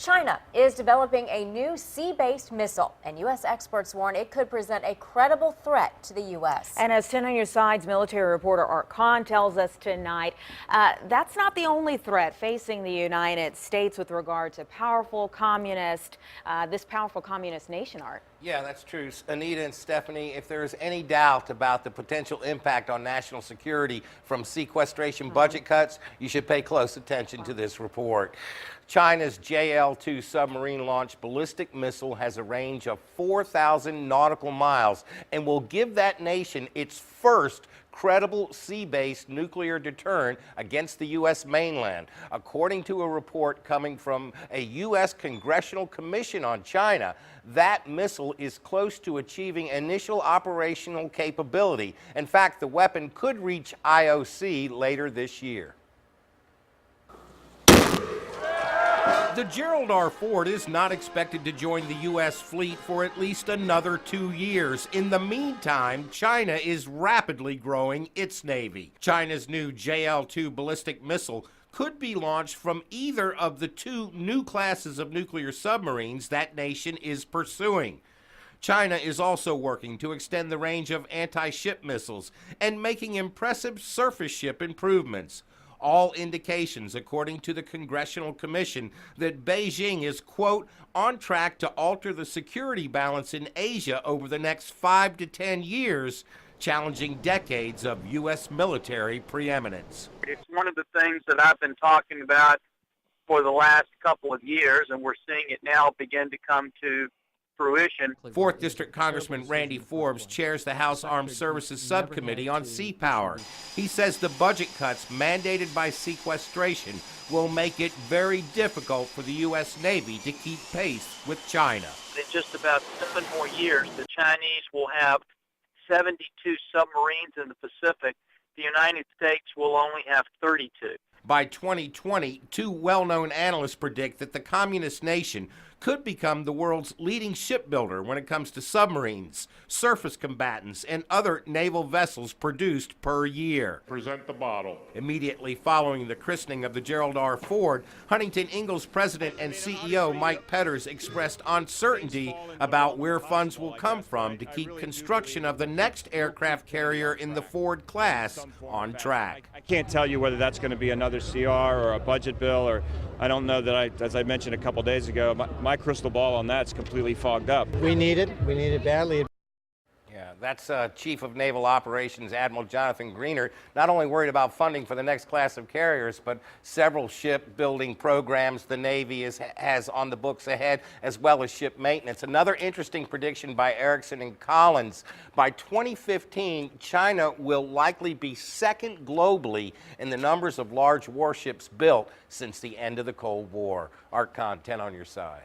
China is developing a new sea-based missile, and U.S. experts warn it could present a credible threat to the U.S. And as 10 on your side's military reporter Kohn tells us tonight, that's not the only threat facing the United States with regard to this powerful communist nation, Art. Yeah, that's true. Anita and Stephanie, if there's any doubt about the potential impact on national security from sequestration budget cuts, you should pay close attention to this report. China's JL-2 submarine-launched ballistic missile has a range of 4,000 nautical miles and will give that nation its first credible sea-based nuclear deterrent against the U.S. mainland. According to a report coming from a U.S. Congressional Commission on China, that missile is close to achieving initial operational capability. In fact, the weapon could reach IOC later this year. The Gerald R. Ford is not expected to join the U.S. fleet for at least another 2 years. In the meantime, China is rapidly growing its Navy. China's new JL-2 ballistic missile could be launched from either of the two new classes of nuclear submarines that nation is pursuing. China is also working to extend the range of anti-ship missiles and making impressive surface ship improvements. All indications, according to the Congressional Commission, that Beijing is, quote, on track to alter the security balance in Asia over the next 5 to 10 years, challenging decades of U.S. military preeminence. It's one of the things that I've been talking about for the last couple of years, and we're seeing it now begin to come to fruition. 4th District Congressman Randy Forbes chairs the House Armed Services Subcommittee on Sea Power. He says the budget cuts mandated by sequestration will make it very difficult for the U.S. Navy to keep pace with China. In just about 7 more years, the Chinese will have 72 submarines in the Pacific. The United States will only have 32. By 2020, two well-known analysts predict that the communist nation could become the world's leading shipbuilder when it comes to submarines, surface combatants, and other naval vessels produced per year. Present the bottle. Immediately following the christening of the Gerald R. Ford, Huntington Ingalls president and CEO Mike Petters expressed uncertainty about where funds will come from to keep construction of the next aircraft carrier in the Ford class on track. I can't tell you whether that's going to be another CR or a budget bill, or I don't know that as I mentioned a couple days ago, my crystal ball on that's completely fogged up. We need it badly. Yeah, that's Chief of Naval Operations Admiral Jonathan Greener, not only worried about funding for the next class of carriers, but several shipbuilding programs the Navy has on the books ahead, as well as ship maintenance. Another interesting prediction by Erickson and Collins: by 2015, China will likely be second globally in the numbers of large warships built since the end of the Cold War. Art Kohn, 10 on your side.